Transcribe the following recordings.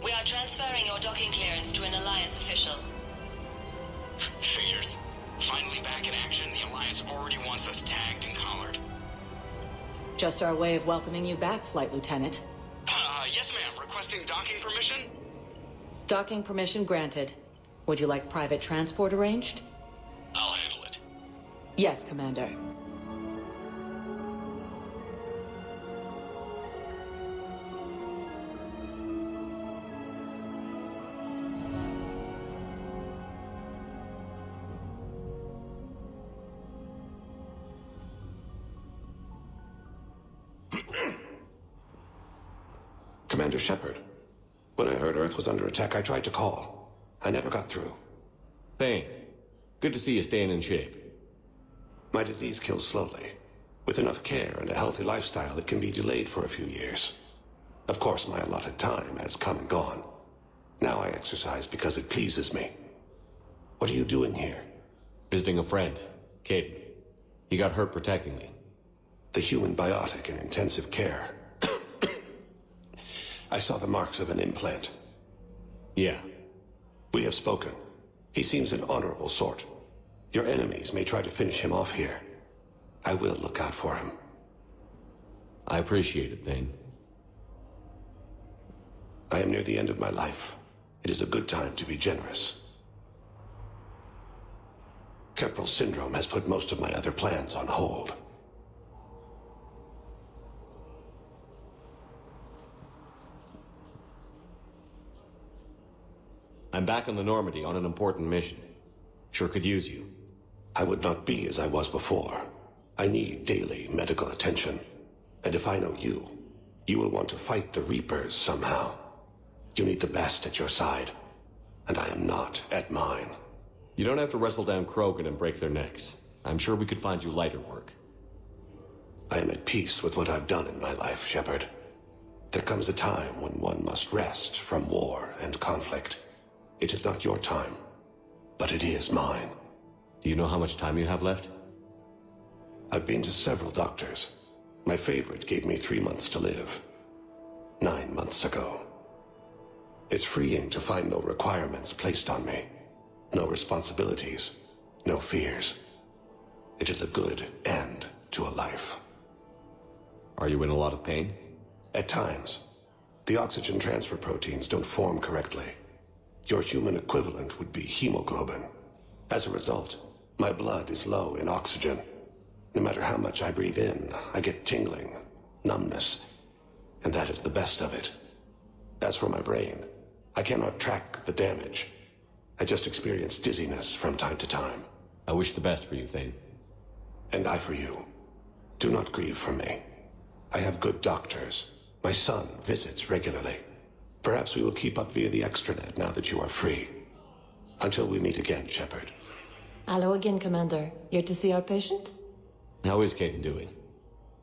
We are transferring your docking clearance to an Alliance official. Figures. Finally back in action, the Alliance already wants us tagged and collared. Just our way of welcoming you back, Flight Lieutenant. Yes ma'am, requesting docking permission? Docking permission granted. Would you like private transport arranged? I'll handle it. Yes, Commander. Commander Shepard, when I heard Earth was under attack, I tried to call. I never got through. Thane, good to see you staying in shape. My disease kills slowly. With enough care and a healthy lifestyle, it can be delayed for a few years. Of course, my allotted time has come and gone. Now I exercise because it pleases me. What are you doing here? Visiting a friend, Kaidan. He got hurt protecting me. The human biotic in intensive care. I saw the marks of an implant. Yeah. We have spoken. He seems an honorable sort. Your enemies may try to finish him off here. I will look out for him. I appreciate it, Thane. I am near the end of my life. It is a good time to be generous. Kepral syndrome has put most of my other plans on hold. I'm back on the Normandy on an important mission. Sure could use you. I would not be as I was before. I need daily medical attention. And if I know you, you will want to fight the Reapers somehow. You need the best at your side. And I am not at mine. You don't have to wrestle down Krogan and break their necks. I'm sure we could find you lighter work. I am at peace with what I've done in my life, Shepard. There comes a time when one must rest from war and conflict. It is not your time, but it is mine. Do you know how much time you have left? I've been to several doctors. My favorite gave me 3 months to live. 9 months ago. It's freeing to find no requirements placed on me. No responsibilities. No fears. It is a good end to a life. Are you in a lot of pain? At times. The oxygen transfer proteins don't form correctly. Your human equivalent would be hemoglobin. As a result, my blood is low in oxygen. No matter how much I breathe in, I get tingling, numbness, and that is the best of it. As for my brain, I cannot track the damage. I just experience dizziness from time to time. I wish the best for you, Thane. And I for you. Do not grieve for me. I have good doctors. My son visits regularly. Perhaps we will keep up via the extranet now that you are free. Until we meet again, Shepard. Hello again, Commander. Here to see our patient? How is Kaidan doing?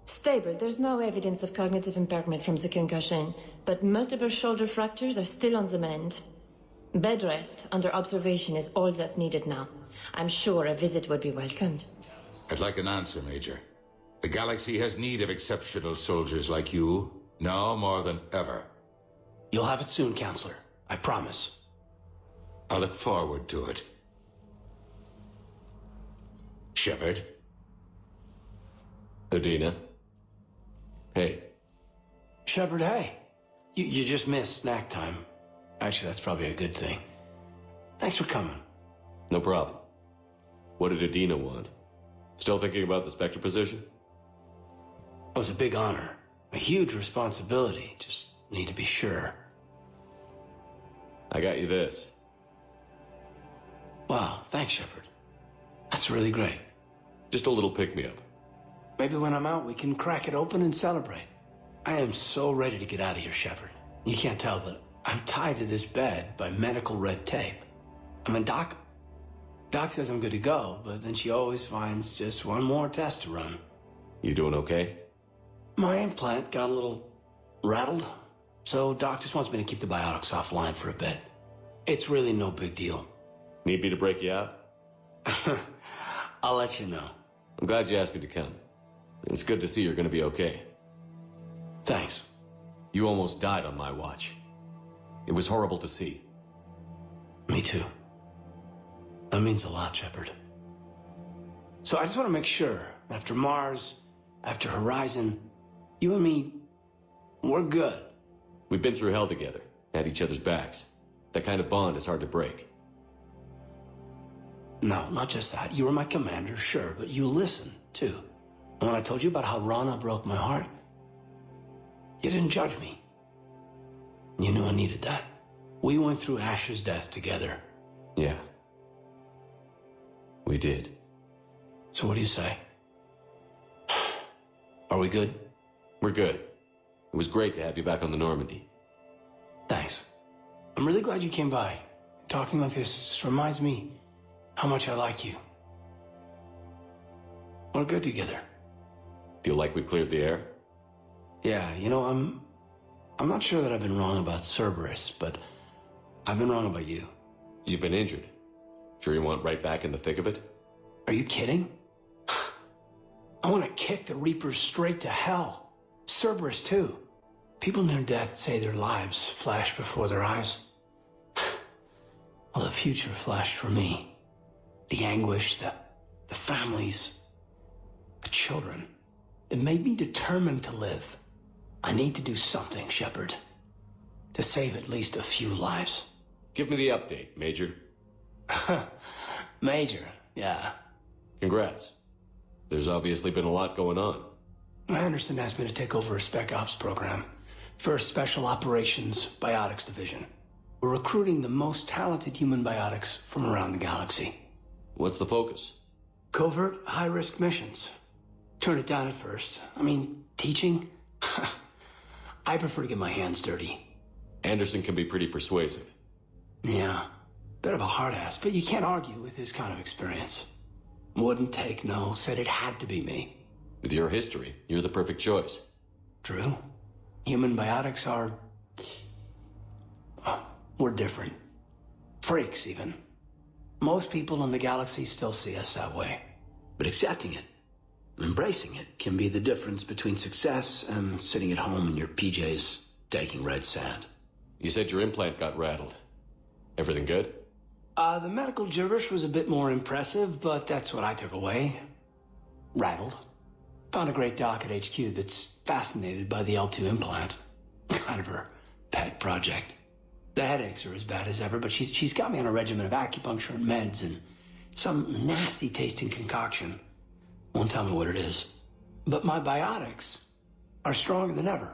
Stable. There's no evidence of cognitive impairment from the concussion, but multiple shoulder fractures are still on the mend. Bed rest under observation is all that's needed now. I'm sure a visit would be welcomed. I'd like an answer, Major. The galaxy has need of exceptional soldiers like you, now more than ever. You'll have it soon, Counselor. I promise. I look forward to it. Shepard? Udina? Hey. Shepard, hey. You just missed snack time. Actually, that's probably a good thing. Thanks for coming. No problem. What did Udina want? Still thinking about the Spectre position? It was a big honor. A huge responsibility. Just need to be sure. I got you this. Wow, thanks, Shepard. That's really great. Just a little pick-me-up. Maybe when I'm out, we can crack it open and celebrate. I am so ready to get out of here, Shepard. You can't tell, but I'm tied to this bed by medical red tape. I mean, Doc says I'm good to go, but then she always finds just one more test to run. You doing okay? My implant got a little rattled, so Doc just wants me to keep the biotics offline for a bit. It's really no big deal. Need me to break you out? I'll let you know. I'm glad you asked me to come. It's good to see you're gonna be okay. Thanks. You almost died on my watch. It was horrible to see. Me too. That means a lot, Shepard. So I just want to make sure, after Mars, after Horizon, you and me, we're good. We've been through hell together, had each other's backs. That kind of bond is hard to break. No, not just that. You were my commander, sure, but you listened, too. And when I told you about how Rana broke my heart, you didn't judge me. You knew I needed that. We went through Asher's death together. Yeah. We did. So what do you say? Are we good? We're good. It was great to have you back on the Normandy. Thanks. I'm really glad you came by. Talking like this just reminds me how much I like you. We're good together. Feel like we've cleared the air? Yeah, you know, I'm not sure that I've been wrong about Cerberus, but I've been wrong about you. You've been injured. Sure you want right back in the thick of it? Are you kidding? I want to kick the Reapers straight to hell. Cerberus, too. People near death say their lives flash before their eyes. Well, the future flashed for me. The anguish, the families, the children. It made me determined to live. I need to do something, Shepard. To save at least a few lives. Give me the update, Major. Major, yeah. Congrats. There's obviously been a lot going on. Anderson asked me to take over a Spec Ops program. First Special Operations Biotics Division. We're recruiting the most talented human biotics from around the galaxy. What's the focus? Covert, high-risk missions. Turn it down at first. I mean, teaching? I prefer to get my hands dirty. Anderson can be pretty persuasive. Yeah. Bit of a hard ass, but you can't argue with his kind of experience. Wouldn't take no, said it had to be me. With your history, you're the perfect choice. True. Human biotics are... we're different. Freaks, even. Most people in the galaxy still see us that way. But accepting it, embracing it, can be the difference between success and sitting at home in your PJs, taking red sand. You said your implant got rattled. Everything good? The medical gibberish was a bit more impressive, but that's what I took away. Rattled. Found a great doc at HQ that's fascinated by the L2 implant. Kind of her pet project. The headaches are as bad as ever, but she's got me on a regimen of acupuncture and meds and some nasty tasting concoction. Won't tell me what it is. But my biotics are stronger than ever.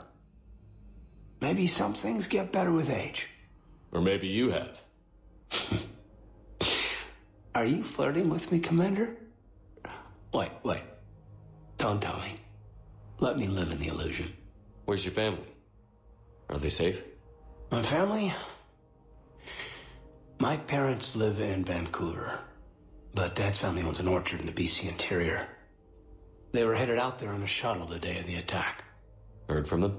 Maybe some things get better with age. Or maybe you have. Are you flirting with me, Commander? Wait. Don't tell me. Let me live in the illusion. Where's your family? Are they safe? My family? My parents live in Vancouver, but Dad's family owns an orchard in the BC interior. They were headed out there on a shuttle the day of the attack. Heard from them?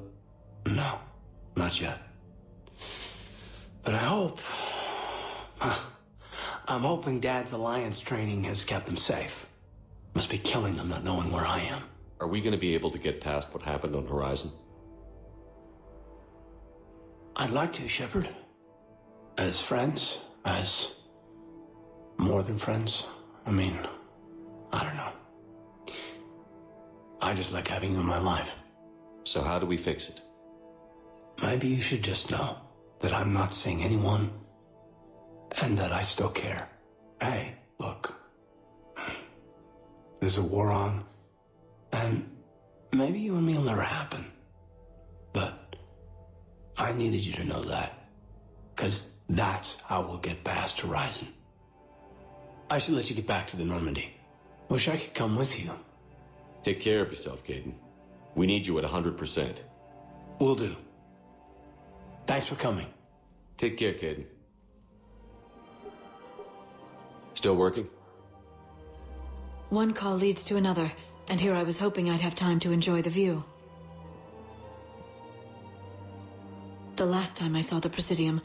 No, not yet. But I hope... I'm hoping Dad's Alliance training has kept them safe. Must be killing them not knowing where I am. Are we going to be able to get past what happened on Horizon? I'd like to, Shepard. As friends, as more than friends. I mean, I don't know. I just like having you in my life. So how do we fix it? Maybe you should just know that I'm not seeing anyone and that I still care. Hey, look. There's a war on, and maybe you and me will never happen. But I needed you to know that, because that's how we'll get past Horizon. I should let you get back to the Normandy. Wish I could come with you. Take care of yourself, Kaidan. We need you at 100%. Will do. Thanks for coming. Take care, Kaidan. Still working? One call leads to another, and here I was hoping I'd have time to enjoy the view. The last time I saw the Presidium,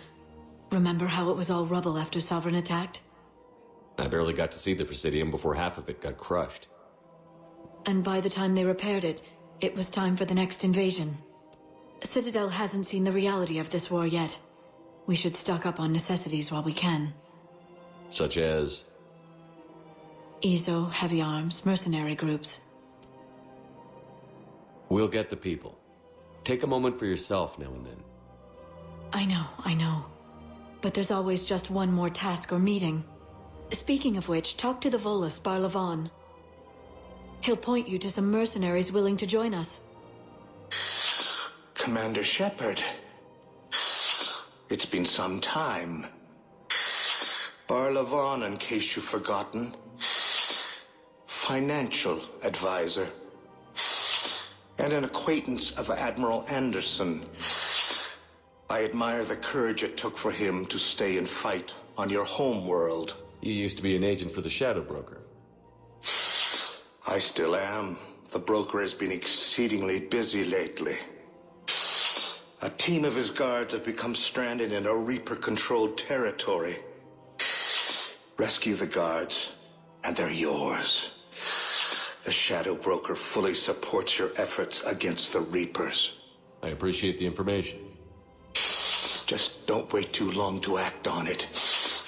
remember how it was all rubble after Sovereign attacked? I barely got to see the Presidium before half of it got crushed. And by the time they repaired it, it was time for the next invasion. Citadel hasn't seen the reality of this war yet. We should stock up on necessities while we can. Such as? EZO, heavy arms, mercenary groups. We'll get the people. Take a moment for yourself now and then. I know. But there's always just one more task or meeting. Speaking of which, talk to the Volus, Barlavan. He'll point you to some mercenaries willing to join us. Commander Shepard. It's been some time. Barlavan, in case you've forgotten. Financial advisor. And an acquaintance of Admiral Anderson. I admire the courage it took for him to stay and fight on your home world. You used to be an agent for the Shadow Broker. I still am. The broker has been exceedingly busy lately. A team of his guards have become stranded in a Reaper-controlled territory. Rescue the guards, and they're yours. The Shadow Broker fully supports your efforts against the Reapers. I appreciate the information. Just don't wait too long to act on it.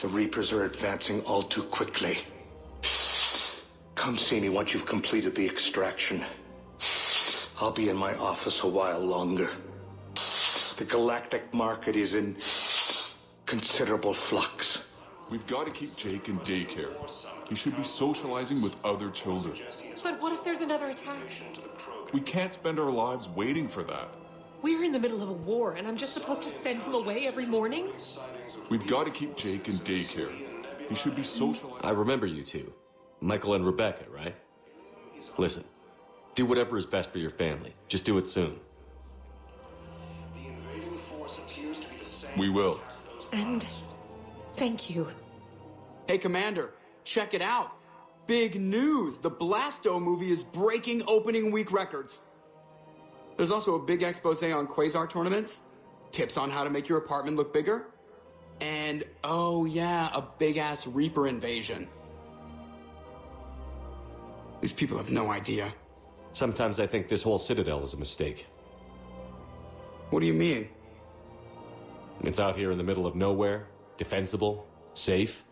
The Reapers are advancing all too quickly. Come see me once you've completed the extraction. I'll be in my office a while longer. The galactic market is in considerable flux. We've got to keep Jake in daycare. He should be socializing with other children. But what if there's another attack? We can't spend our lives waiting for that. We're in the middle of a war, and I'm just supposed to send him away every morning? We've got to keep Jake in daycare. He should be socializing. I remember you two. Michael and Rebecca, right? Listen, do whatever is best for your family. Just do it soon. We will. And thank you. Hey, Commander, check it out. Big news! The Blasto movie is breaking opening week records. There's also a big expose on Quasar tournaments, tips on how to make your apartment look bigger, and, oh yeah, a big-ass Reaper invasion. These people have no idea. Sometimes I think this whole Citadel is a mistake. What do you mean? It's out here in the middle of nowhere, defensible, safe.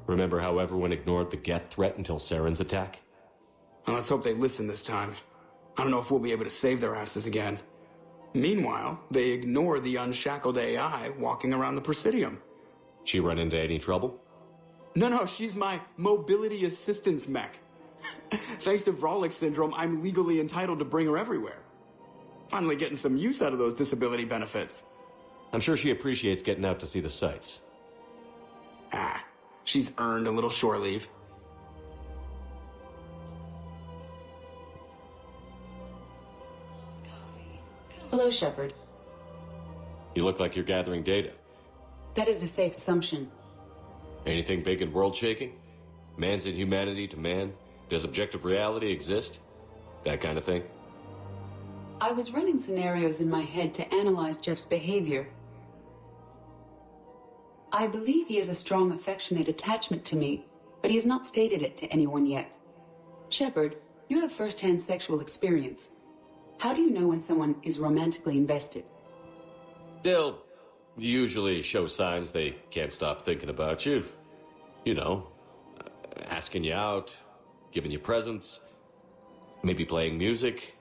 Remember how everyone ignored the Geth threat until Saren's attack? Well, let's hope they listen this time. I don't know if we'll be able to save their asses again. Meanwhile, they ignore the unshackled AI walking around the Presidium. She run into any trouble? No, she's my mobility assistance mech. Thanks to Vrolic syndrome, I'm legally entitled to bring her everywhere. Finally getting some use out of those disability benefits. I'm sure she appreciates getting out to see the sights. She's earned a little shore leave. Hello, Shepard. You look like you're gathering data. That is a safe assumption. Anything big and world-shaking? Man's inhumanity to man? Does objective reality exist? That kind of thing? I was running scenarios in my head to analyze Jeff's behavior. I believe he has a strong affectionate attachment to me, but he has not stated it to anyone yet. Shepard, you have first-hand sexual experience. How do you know when someone is romantically invested? They'll usually show signs they can't stop thinking about you. You know, asking you out, giving you presents, maybe playing music.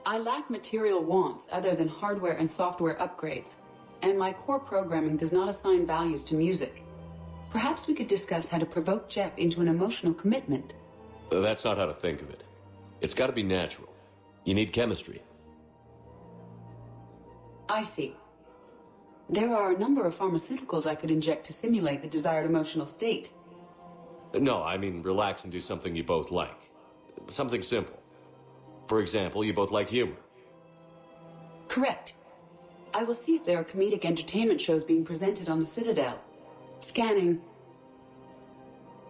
I lack material wants other than hardware and software upgrades, and my core programming does not assign values to music. Perhaps we could discuss how to provoke Jeff into an emotional commitment. That's not how to think of it. It's got to be natural. You need chemistry. I see. There are a number of pharmaceuticals I could inject to simulate the desired emotional state. No, I mean relax and do something you both like. Something simple. For example, you both like humor. Correct. I will see if there are comedic entertainment shows being presented on the Citadel. Scanning.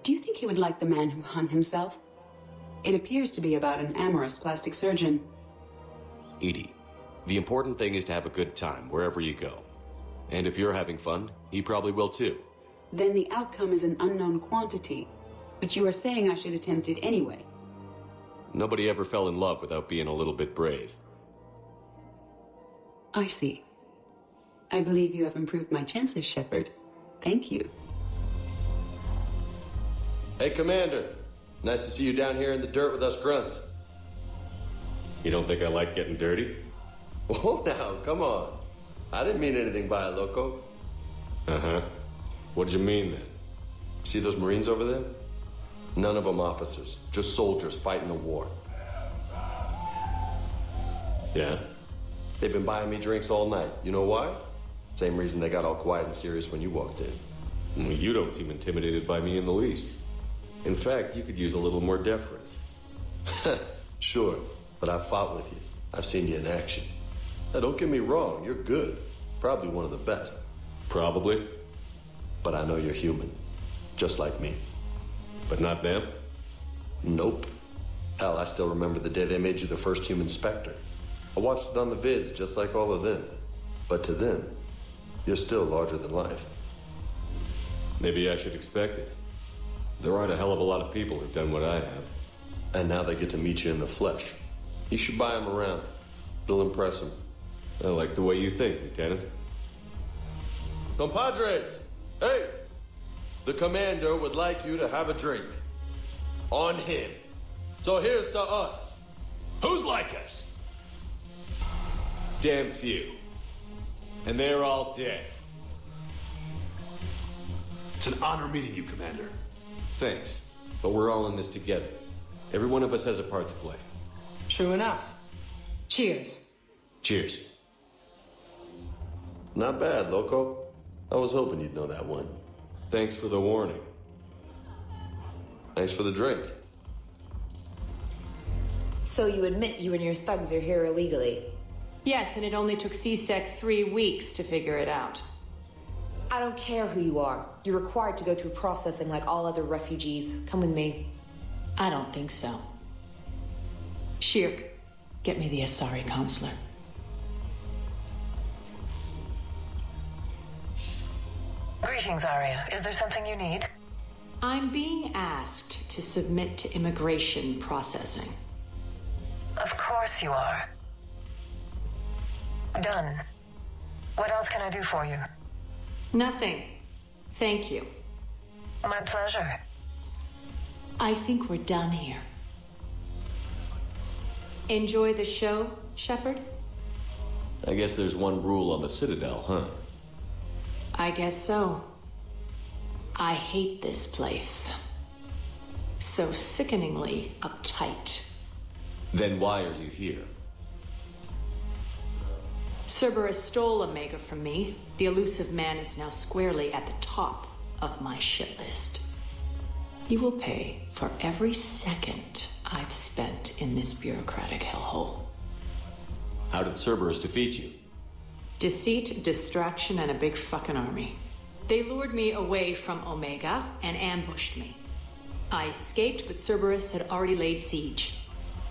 Do you think he would like The Man Who Hung Himself? It appears to be about an amorous plastic surgeon. Edie, the important thing is to have a good time wherever you go. And if you're having fun, he probably will too. Then the outcome is an unknown quantity, but you are saying I should attempt it anyway. Nobody ever fell in love without being a little bit brave. I see. I believe you have improved my chances, Shepard. Thank you. Hey, Commander. Nice to see you down here in the dirt with us grunts. You don't think I like getting dirty? Oh, now, come on. I didn't mean anything by it, Loco. Uh-huh. What'd you mean, then? See those Marines over there? None of them officers, just soldiers fighting the war. Yeah? They've been buying me drinks all night. You know why? Same reason they got all quiet and serious when you walked in. Well, you don't seem intimidated by me in the least. In fact, you could use a little more deference. Sure, but I've fought with you. I've seen you in action. Now, don't get me wrong, you're good. Probably one of the best. Probably. But I know you're human. Just like me. But not them? Nope. Hell, I still remember the day they made you the first human Spectre. I watched it on the vids, just like all of them. But to them, you're still larger than life. Maybe I should expect it. There aren't a hell of a lot of people who've done what I have. And now they get to meet you in the flesh. You should buy them around. It'll impress them. I like the way you think, Lieutenant. Compadres! Hey! The Commander would like you to have a drink. On him. So here's to us. Who's like us? Damn few. And they're all dead. It's an honor meeting you, Commander. Thanks. But we're all in this together. Every one of us has a part to play. True enough. Cheers. Cheers. Not bad, Loco. I was hoping you'd know that one. Thanks for the warning. Thanks for the drink. So you admit you and your thugs are here illegally? Yes, and it only took CSEC 3 weeks to figure it out. I don't care who you are. You're required to go through processing like all other refugees. Come with me. I don't think so. Shirk, get me the Asari consular. Greetings, Arya. Is there something you need? I'm being asked to submit to immigration processing. Of course you are. Done. What else can I do for you? Nothing. Thank you. My pleasure. I think we're done here. Enjoy the show, Shepard? I guess there's one rule on the Citadel, huh? I guess so. I hate this place. So sickeningly uptight. Then why are you here? Cerberus stole Omega from me. The elusive man is now squarely at the top of my shit list. He will pay for every second I've spent in this bureaucratic hellhole. How did Cerberus defeat you? Deceit, distraction, and a big fucking army. They lured me away from Omega and ambushed me. I escaped, but Cerberus had already laid siege.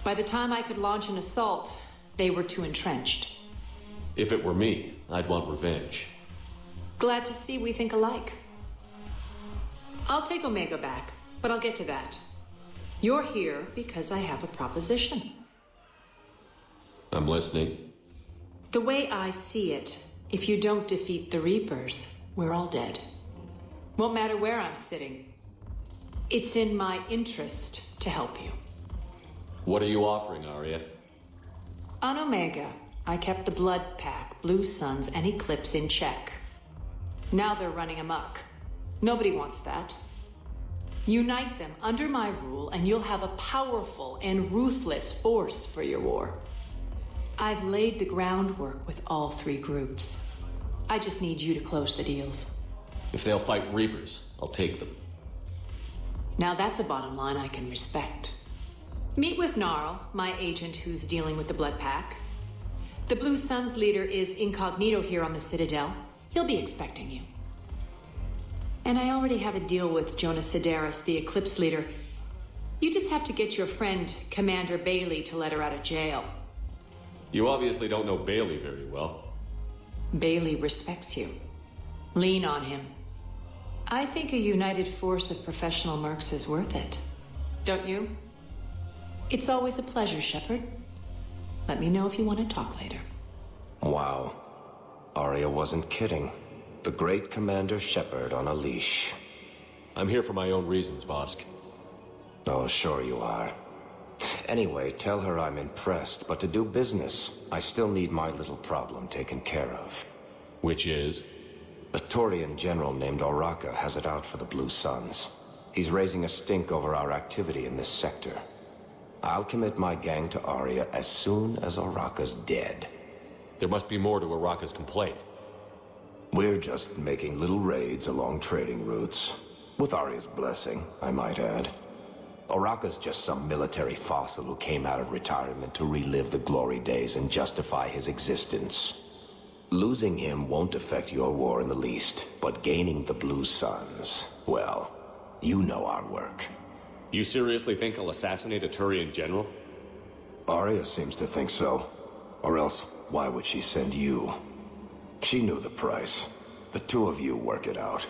By the time I could launch an assault, they were too entrenched. If it were me, I'd want revenge. Glad to see we think alike. I'll take Omega back, but I'll get to that. You're here because I have a proposition. I'm listening. The way I see it, if you don't defeat the Reapers, we're all dead. Won't matter where I'm sitting. It's in my interest to help you. What are you offering, Arya? On Omega, I kept the Blood Pack, Blue Suns, and Eclipse in check. Now they're running amok. Nobody wants that. Unite them under my rule, and you'll have a powerful and ruthless force for your war. I've laid the groundwork with all 3 groups. I just need you to close the deals. If they'll fight Reapers, I'll take them. Now that's a bottom line I can respect. Meet with Gnarl, my agent who's dealing with the Blood Pack. The Blue Suns leader is incognito here on the Citadel. He'll be expecting you. And I already have a deal with Jonas Sidaris, the Eclipse leader. You just have to get your friend, Commander Bailey, to let her out of jail. You obviously don't know Bailey very well. Bailey respects you. Lean on him. I think a united force of professional mercs is worth it. Don't you? It's always a pleasure, Shepard. Let me know if you want to talk later. Wow. Arya wasn't kidding. The great Commander Shepard on a leash. I'm here for my own reasons, Vosk. Oh, sure you are. Anyway, tell her I'm impressed, but to do business, I still need my little problem taken care of. Which is? A Turian general named Oraka has it out for the Blue Suns. He's raising a stink over our activity in this sector. I'll commit my gang to Arya as soon as Oraka's dead. There must be more to Oraka's complaint. We're just making little raids along trading routes. With Arya's blessing, I might add. Oraka's just some military fossil who came out of retirement to relive the glory days and justify his existence. Losing him won't affect your war in the least, but gaining the Blue Suns, well, you know our work. You seriously think I'll assassinate a Turian general? Arya seems to think so. Or else, why would she send you? She knew the price. The two of you work it out.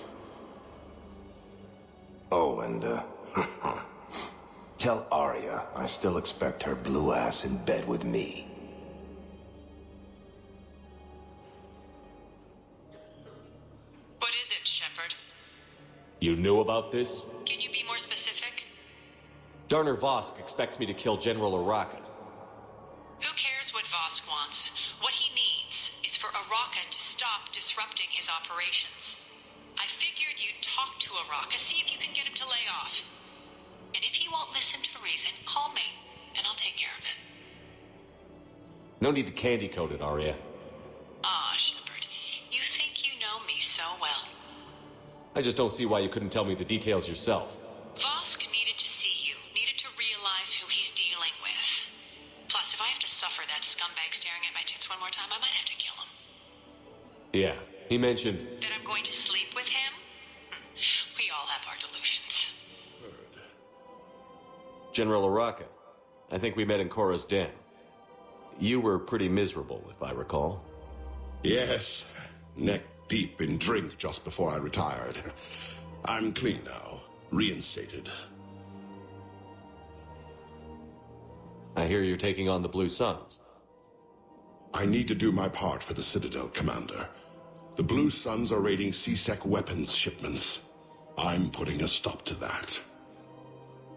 Oh, and, tell Arya I still expect her blue ass in bed with me. What is it, Shepard? You knew about this? Can you be more specific? Darner Vosk expects me to kill General Oraka. Who cares what Vosk wants? What he needs is for Oraka to stop disrupting his operations. I figured you'd talk to Oraka, see if you can get him to lay off. And if he won't listen to reason, call me, and I'll take care of it. No need to candy coat it, Arya. Ah, Shepard, you think you know me so well. I just don't see why you couldn't tell me the details yourself. Vosk needed to see you, needed to realize who he's dealing with. Plus, if I have to suffer that scumbag staring at my tits one more time, I might have to kill him. Yeah, he mentioned... That I'm going to sleep with him? We all have our delusions. General Oraka, I think we met in Korra's den. You were pretty miserable, if I recall. Yes, neck deep in drink just before I retired. I'm clean now, reinstated. I hear you're taking on the Blue Suns. I need to do my part for the Citadel, Commander. The Blue Suns are raiding CSEC weapons shipments. I'm putting a stop to that.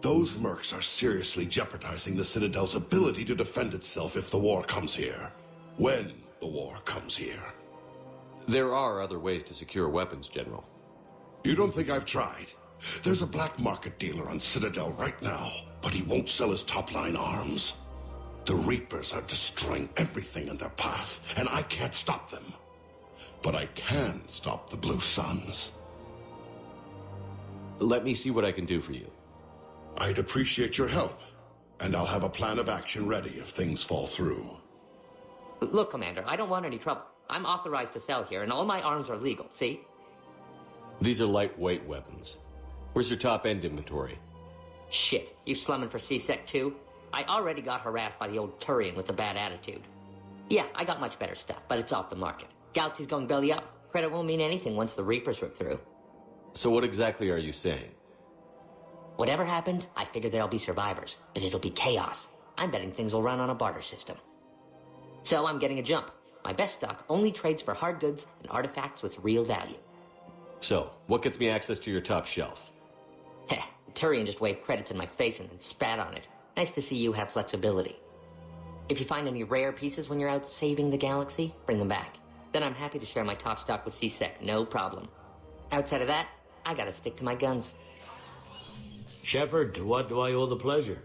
Those mercs are seriously jeopardizing the Citadel's ability to defend itself if the war comes here. When the war comes here. There are other ways to secure weapons, General. You don't think I've tried? There's a black market dealer on Citadel right now, but he won't sell his top-line arms. The Reapers are destroying everything in their path, and I can't stop them. But I can stop the Blue Suns. Let me see what I can do for you. I'd appreciate your help, and I'll have a plan of action ready if things fall through. Look, Commander, I don't want any trouble. I'm authorized to sell here, and all my arms are legal, see? These are lightweight weapons. Where's your top-end inventory? Shit, you slumming for CSEC too? I already got harassed by the old Turian with the bad attitude. Yeah, I got much better stuff, but it's off the market. Galaxy's going belly up. Credit won't mean anything once the Reapers rip through. So what exactly are you saying? Whatever happens, I figure there'll be survivors, but it'll be chaos. I'm betting things will run on a barter system. So I'm getting a jump. My best stock only trades for hard goods and artifacts with real value. So, what gets me access to your top shelf? Heh, the Turian just waved credits in my face and then spat on it. Nice to see you have flexibility. If you find any rare pieces when you're out saving the galaxy, bring them back. Then I'm happy to share my top stock with CSEC, no problem. Outside of that, I gotta stick to my guns. Shepard, to what do I owe the pleasure?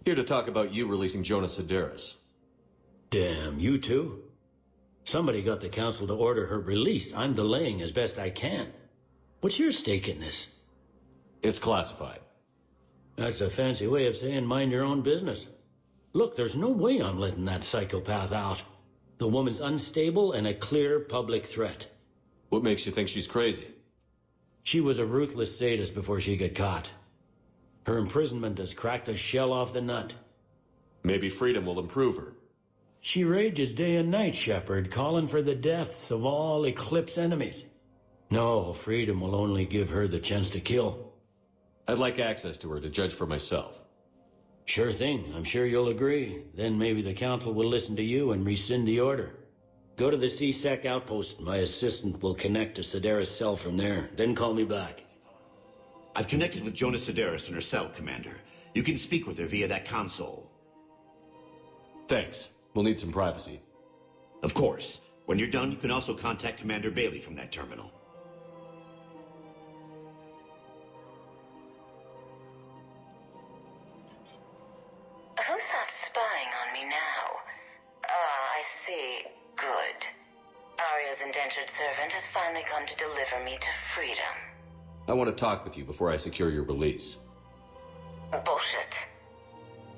Here to talk about you releasing Jonas Sedaris. Damn, you too? Somebody got the council to order her release. I'm delaying as best I can. What's your stake in this? It's classified. That's a fancy way of saying mind your own business. Look, there's no way I'm letting that psychopath out. The woman's unstable and a clear public threat. What makes you think she's crazy? She was a ruthless sadist before she got caught. Her imprisonment has cracked a shell off the nut. Maybe freedom will improve her. She rages day and night, Shepard, calling for the deaths of all Eclipse enemies. No, freedom will only give her the chance to kill. I'd like access to her to judge for myself. Sure thing. I'm sure you'll agree. Then maybe the council will listen to you and rescind the order. Go to the C-Sec outpost. My assistant will connect to Sedaris' cell from there. Then call me back. I've connected with Jonas Sedaris in her cell, Commander. You can speak with her via that console. Thanks. We'll need some privacy. Of course. When you're done, you can also contact Commander Bailey from that terminal. Who's that spying on me now? Ah, I see. Good. Arya's indentured servant has finally come to deliver me to freedom. I want to talk with you before I secure your release. Bullshit.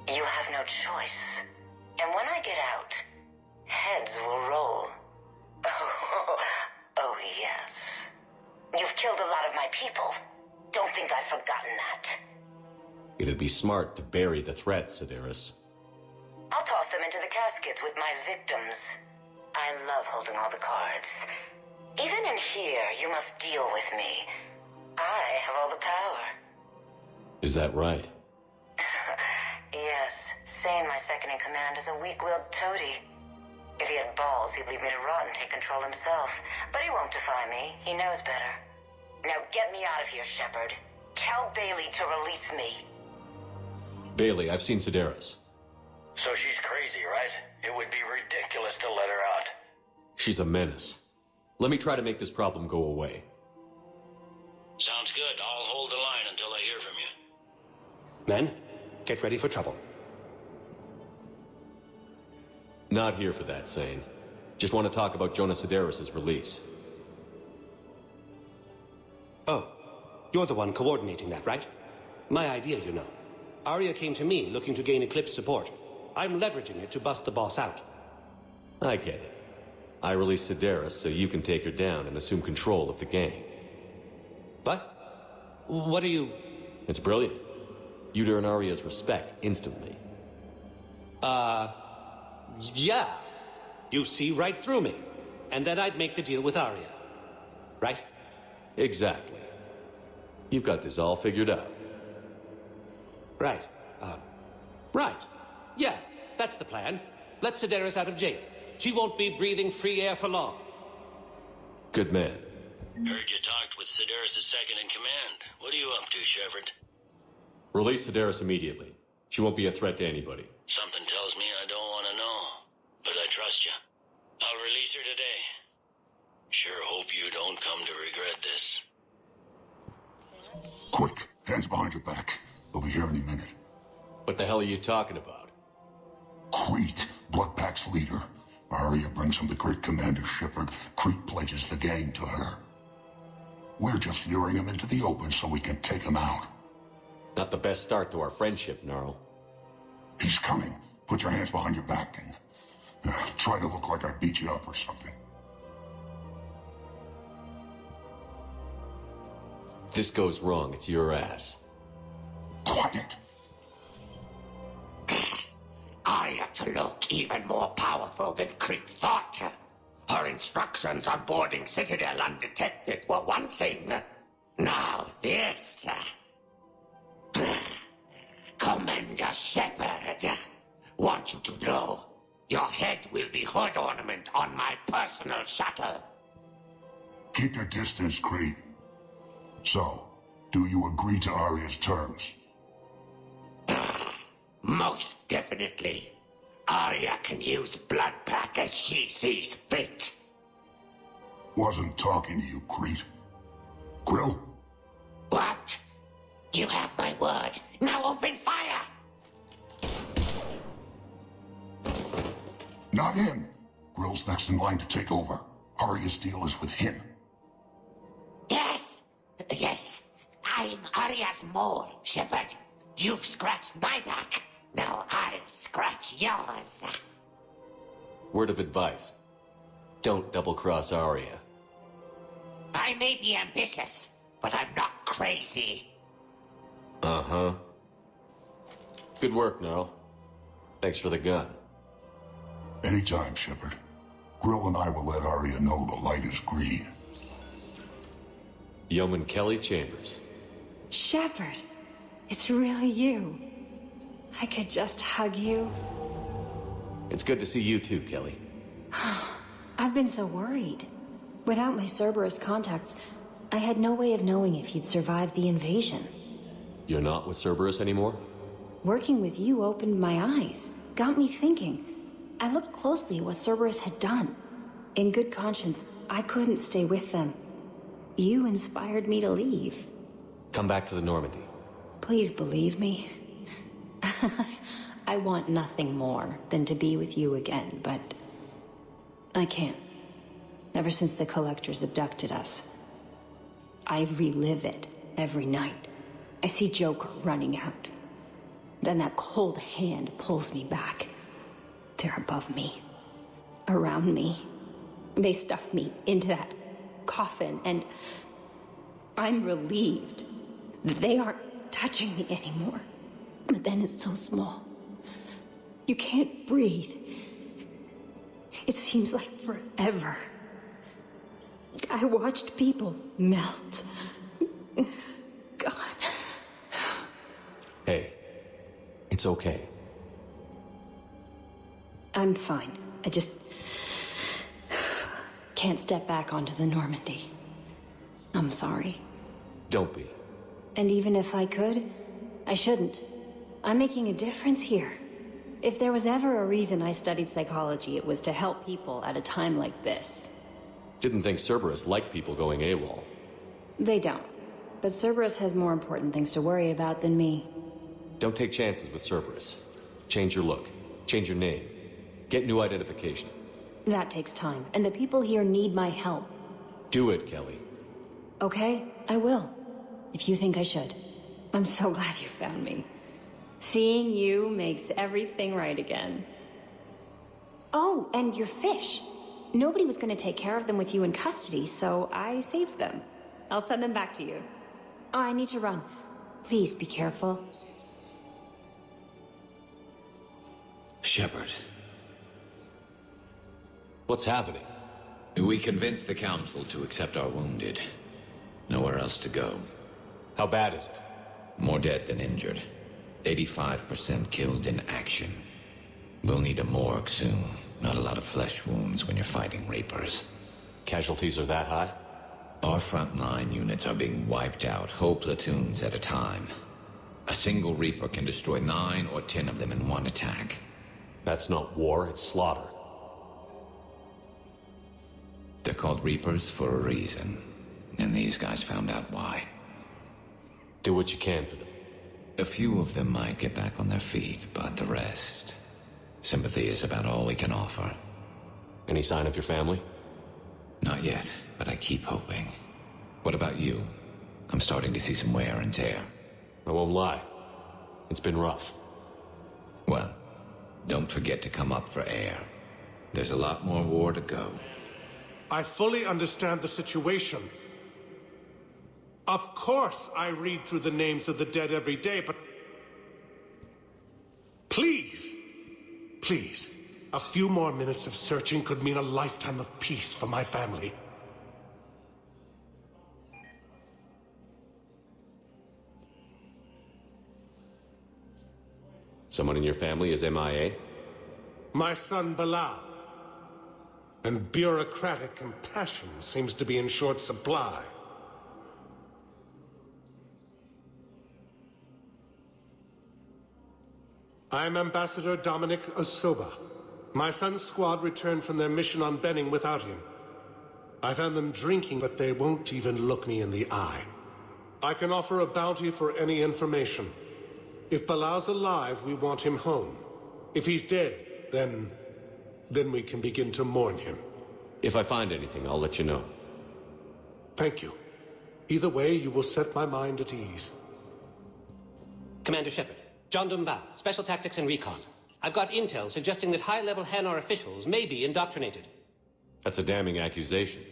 You have no choice. And when I get out, heads will roll. Oh, yes. You've killed a lot of my people. Don't think I've forgotten that. It'd be smart to bury the threat, Sedaris. I'll toss them into the caskets with my victims. I love holding all the cards. Even in here, you must deal with me. I have all the power. Is that right? Yes, Sane, my second-in-command, is a weak-willed toady. If he had balls, he'd leave me to rot and take control himself. But he won't defy me. He knows better. Now get me out of here, Shepard. Tell Bailey to release me. Bailey, I've seen Sedaris. So she's crazy, right? It would be ridiculous to let her out. She's a menace. Let me try to make this problem go away. Sounds good. I'll hold the line until I hear from you. Men, get ready for trouble. Not here for that, Sane. Just want to talk about Jonas Sedaris' release. Oh, you're the one coordinating that, right? My idea, you know. Arya came to me looking to gain Eclipse support. I'm leveraging it to bust the boss out. I get it. I released Sedaris so you can take her down and assume control of the gang. What? What are you... It's brilliant. You'd earn Arya's respect instantly. Yeah. You see right through me. And then I'd make the deal with Arya. Right? Exactly. You've got this all figured out. Right. Right. Yeah, that's the plan. Let Sedaris out of jail. She won't be breathing free air for long. Good man. Heard you talked with Sedaris' second-in-command. What are you up to, Shepard? Release Sedaris immediately. She won't be a threat to anybody. Something tells me I don't want to know. But I trust you. I'll release her today. Sure hope you don't come to regret this. Quick, hands behind your back. They'll be here any minute. What the hell are you talking about? Crete, Bloodpack's leader. Arya brings him the great Commander Shepard. Crete pledges the gang to her. We're just luring him into the open so we can take him out. Not the best start to our friendship, Gnarl. He's coming. Put your hands behind your back and try to look like I beat you up or something. If this goes wrong, it's your ass. Quiet. Arya to look even more powerful than Crete thought. Her instructions on boarding Citadel undetected were one thing. Now this. Commander Shepard, want you to know, your head will be hood ornament on my personal shuttle. Keep your distance, Crete. So, do you agree to Arya's terms? Most definitely. Arya can use Bloodpack as she sees fit. Wasn't talking to you, Crete. Grill? What? You have my word. Now open fire! Not him. Grill's next in line to take over. Arya's deal is with him. Yes. Yes. I'm Arya's mole, Shepard. You've scratched my back. Now I'll scratch yours. Word of advice. Don't double-cross Arya. I may be ambitious, but I'm not crazy. Uh-huh. Good work, Gnarl. Thanks for the gun. Anytime, Shepard. Grill and I will let Arya know the light is green. Yeoman Kelly Chambers. Shepard, it's really you. I could just hug you. It's good to see you too, Kelly. I've been so worried. Without my Cerberus contacts, I had no way of knowing if you'd survived the invasion. You're not with Cerberus anymore? Working with you opened my eyes, got me thinking. I looked closely at what Cerberus had done. In good conscience, I couldn't stay with them. You inspired me to leave. Come back to the Normandy. Please believe me. I want nothing more than to be with you again, but I can't. Ever since the Collectors abducted us, I relive it every night. I see Joker running out. Then that cold hand pulls me back. They're above me, around me. They stuff me into that coffin, and I'm relieved that they aren't touching me anymore. But then it's so small. You can't breathe. It seems like forever. I watched people melt. God. Hey, it's okay. I'm fine. I just can't step back onto the Normandy. I'm sorry. Don't be. And even if I could, I shouldn't. I'm making a difference here. If there was ever a reason I studied psychology, it was to help people at a time like this. Didn't think Cerberus liked people going AWOL. They don't. But Cerberus has more important things to worry about than me. Don't take chances with Cerberus. Change your look. Change your name. Get new identification. That takes time, and the people here need my help. Do it, Kelly. Okay, I will. If you think I should. I'm so glad you found me. Seeing you makes everything right again. Oh, and your fish. Nobody was going to take care of them with you in custody, so I saved them. I'll send them back to you. Oh, I need to run. Please be careful. Shepard. What's happening? We convinced the Council to accept our wounded. Nowhere else to go. How bad is it? More dead than injured. 85% killed in action. We'll need a morgue soon. Not a lot of flesh wounds when you're fighting Reapers. Casualties are that high? Our frontline units are being wiped out, whole platoons at a time. A single Reaper can destroy 9 or 10 of them in one attack. That's not war, it's slaughter. They're called Reapers for a reason. And these guys found out why. Do what you can for them. A few of them might get back on their feet, but the rest... Sympathy is about all we can offer. Any sign of your family? Not yet, but I keep hoping. What about you? I'm starting to see some wear and tear. I won't lie. It's been rough. Well, don't forget to come up for air. There's a lot more war to go. I fully understand the situation. Of course I read through the names of the dead every day, but... Please! Please. A few more minutes of searching could mean a lifetime of peace for my family. Someone in your family is MIA? My son Bilal. And bureaucratic compassion seems to be in short supply. I'm Ambassador Dominic Osoba. My son's squad returned from their mission on Benning without him. I found them drinking, but they won't even look me in the eye. I can offer a bounty for any information. If Bilal's alive, we want him home. If he's dead, then we can begin to mourn him. If I find anything, I'll let you know. Thank you. Either way, you will set my mind at ease. Commander Shepard, John Dumbao, Special Tactics and Recon. I've got intel suggesting that high-level Hanar officials may be indoctrinated. That's a damning accusation.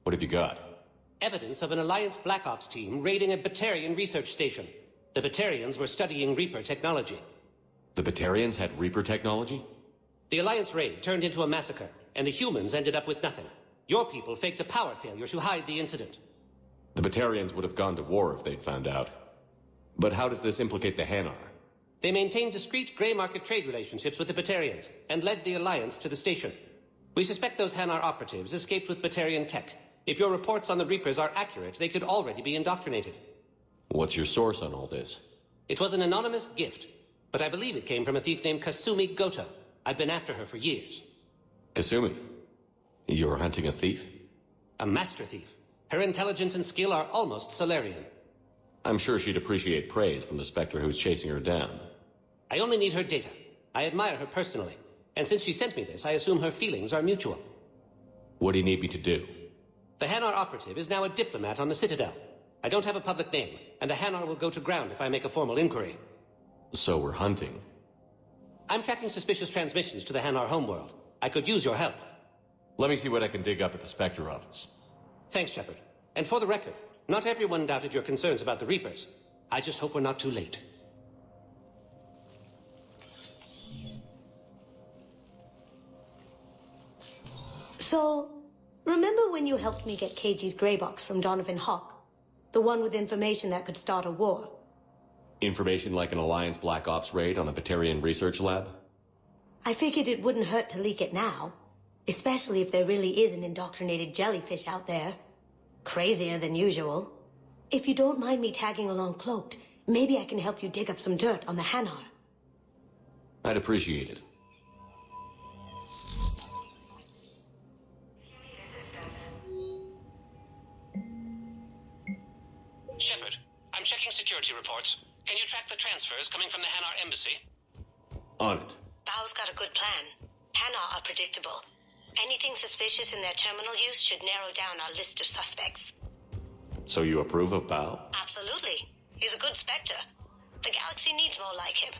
What have you got? Evidence of an Alliance Black Ops team raiding a Batarian research station. The Batarians were studying Reaper technology. The Batarians had Reaper technology? The Alliance raid turned into a massacre, and the humans ended up with nothing. Your people faked a power failure to hide the incident. The Batarians would have gone to war if they'd found out. But how does this implicate the Hanar? They maintained discreet gray market trade relationships with the Batarians, and led the Alliance to the station. We suspect those Hanar operatives escaped with Batarian tech. If your reports on the Reapers are accurate, they could already be indoctrinated. What's your source on all this? It was an anonymous gift, but I believe it came from a thief named Kasumi Goto. I've been after her for years. Kasumi? You're hunting a thief? A master thief. Her intelligence and skill are almost Solarian. I'm sure she'd appreciate praise from the Spectre who's chasing her down. I only need her data. I admire her personally. And since she sent me this, I assume her feelings are mutual. What do you need me to do? The Hanar operative is now a diplomat on the Citadel. I don't have a public name, and the Hanar will go to ground if I make a formal inquiry. So we're hunting. I'm tracking suspicious transmissions to the Hanar homeworld. I could use your help. Let me see what I can dig up at the Spectre office. Thanks, Shepard. And for the record, not everyone doubted your concerns about the Reapers. I just hope we're not too late. So, remember when you helped me get KG's grey box from Donovan Hawk? The one with information that could start a war? Information like an Alliance Black Ops raid on a Batarian research lab? I figured it wouldn't hurt to leak it now. Especially if there really is an indoctrinated jellyfish out there. Crazier than usual. If you don't mind me tagging along cloaked, maybe I can help you dig up some dirt on the Hanar. I'd appreciate it. Shepard, I'm checking security reports. Can you track the transfers coming from the Hanar embassy? On it. Bao's got a good plan. Hanar are predictable. Anything suspicious in their terminal use should narrow down our list of suspects. So you approve of Bao? Absolutely. He's a good Spectre. The galaxy needs more like him.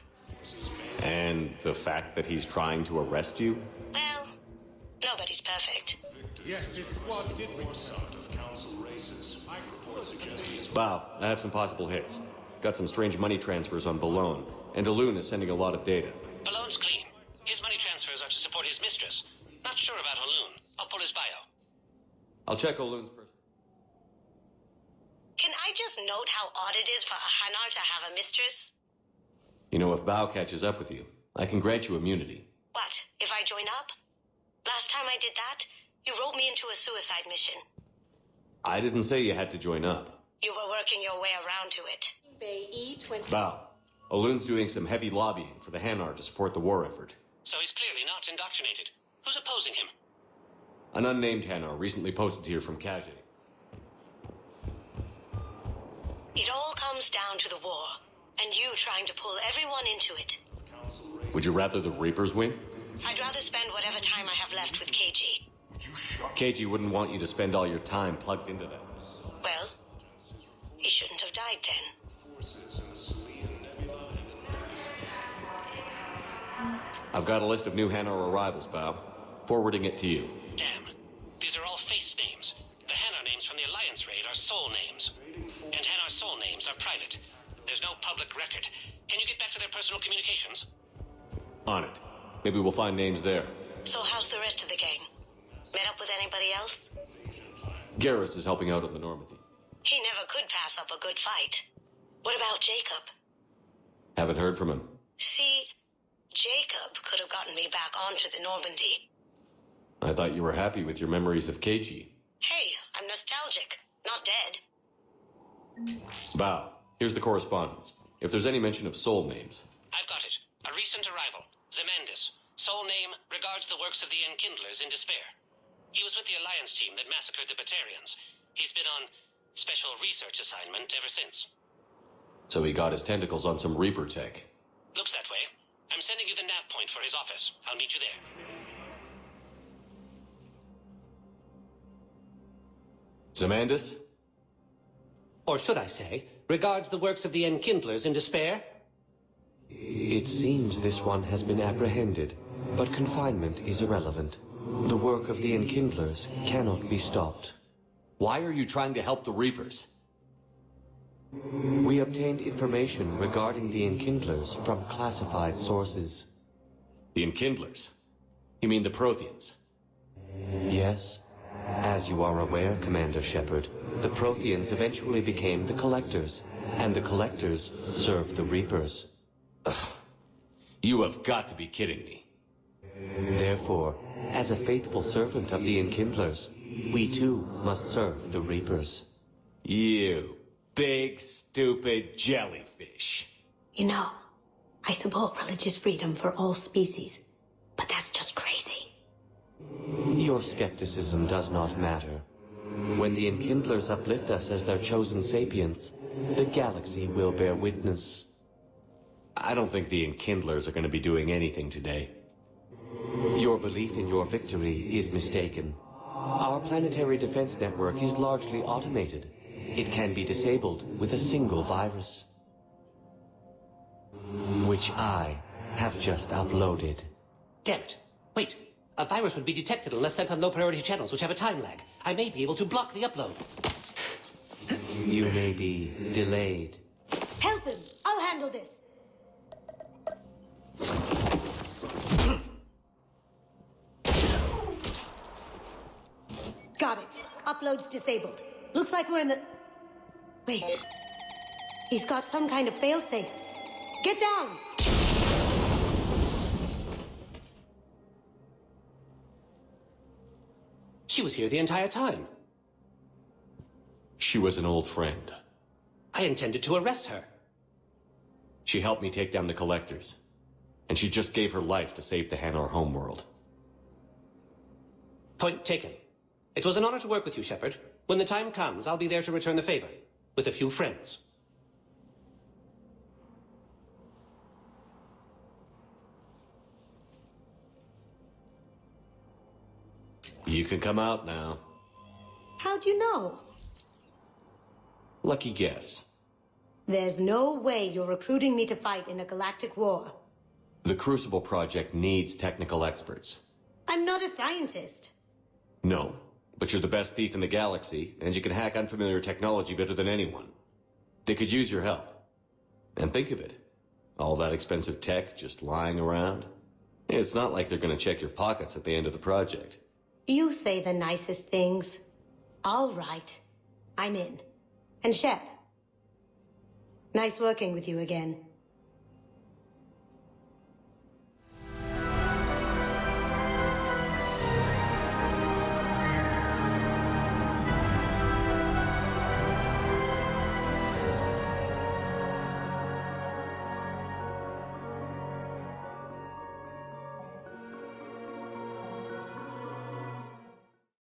And the fact that he's trying to arrest you? Well, nobody's perfect. Yes, this squad did warn of council races. My report suggests... Bao, I have some possible hits. Got some strange money transfers on Balone, and Alun is sending a lot of data. Balone's clean. His money transfers are to support his mistress. Not sure about Alun. I'll pull his bio. I'll check Alun's person. Can I just note how odd it is for a Hanar to have a mistress? You know, if Bao catches up with you, I can grant you immunity. What, if I join up? Last time I did that, you wrote me into a suicide mission. I didn't say you had to join up. You were working your way around to it. Bay E20. Bao, Alun's doing some heavy lobbying for the Hanar to support the war effort. So he's clearly not indoctrinated. Who's opposing him? An unnamed Hanar recently posted here from Kaidan. It all comes down to the war, and you trying to pull everyone into it. Would you rather the Reapers win? I'd rather spend whatever time I have left with KG. KG wouldn't want you to spend all your time plugged into them. Well, he shouldn't have died then. I've got a list of new Hanar arrivals, Bao. Forwarding it to you. Damn. These are all face names. The Hanar names from the Alliance raid are soul names. And Hanar soul names are private. There's no public record. Can you get back to their personal communications? On it. Maybe we'll find names there. So how's the rest of the gang? Met up with anybody else? Garrus is helping out in the Normandy. He never could pass up a good fight. What about Jacob? Haven't heard from him. See, Jacob could have gotten me back onto the Normandy. I thought you were happy with your memories of KG. Hey, I'm nostalgic, not dead. Bao, here's the correspondence. If there's any mention of soul names. I've got it. A recent arrival. Zemandis. Soul name regards the works of the Enkindlers in despair. He was with the Alliance team that massacred the Batarians. He's been on special research assignment ever since. So he got his tentacles on some Reaper tech. Looks that way. I'm sending you the nav point for his office. I'll meet you there. Zemandis? Or should I say, regards the works of the Enkindlers in despair? It seems this one has been apprehended, but confinement is irrelevant. The work of the Enkindlers cannot be stopped. Why are you trying to help the Reapers? We obtained information regarding the Enkindlers from classified sources. The Enkindlers? You mean the Protheans? Yes. As you are aware, Commander Shepard, the Protheans eventually became the Collectors, and the Collectors served the Reapers. Ugh. You have got to be kidding me. Therefore, as a faithful servant of the Enkindlers, we too must serve the Reapers. You big, stupid jellyfish. You know, I support religious freedom for all species, but that's just crazy. Your skepticism does not matter. When the Enkindlers uplift us as their chosen sapients, the galaxy will bear witness. I don't think the Enkindlers are going to be doing anything today. Your belief in your victory is mistaken. Our planetary defense network is largely automated. It can be disabled with a single virus, which I have just uploaded. Damn it. Wait. A virus would be detected unless sent on low-priority channels, which have a time lag. I may be able to block the upload. You may be delayed. Help him! I'll handle this! Got it. Upload's disabled. Looks like we're in the... Wait. He's got some kind of failsafe. Get down! She was here the entire time. She was an old friend. I intended to arrest her. She helped me take down the Collectors. And she just gave her life to save the Hanar homeworld. Point taken. It was an honor to work with you, Shepard. When the time comes, I'll be there to return the favor. With a few friends. You can come out now. How'd you know? Lucky guess. There's no way you're recruiting me to fight in a galactic war. The Crucible Project needs technical experts. I'm not a scientist. No, but you're the best thief in the galaxy, and you can hack unfamiliar technology better than anyone. They could use your help. And think of it. All that expensive tech just lying around. It's not like they're gonna check your pockets at the end of the project. You say the nicest things. All right. I'm in. And Shep. Nice working with you again.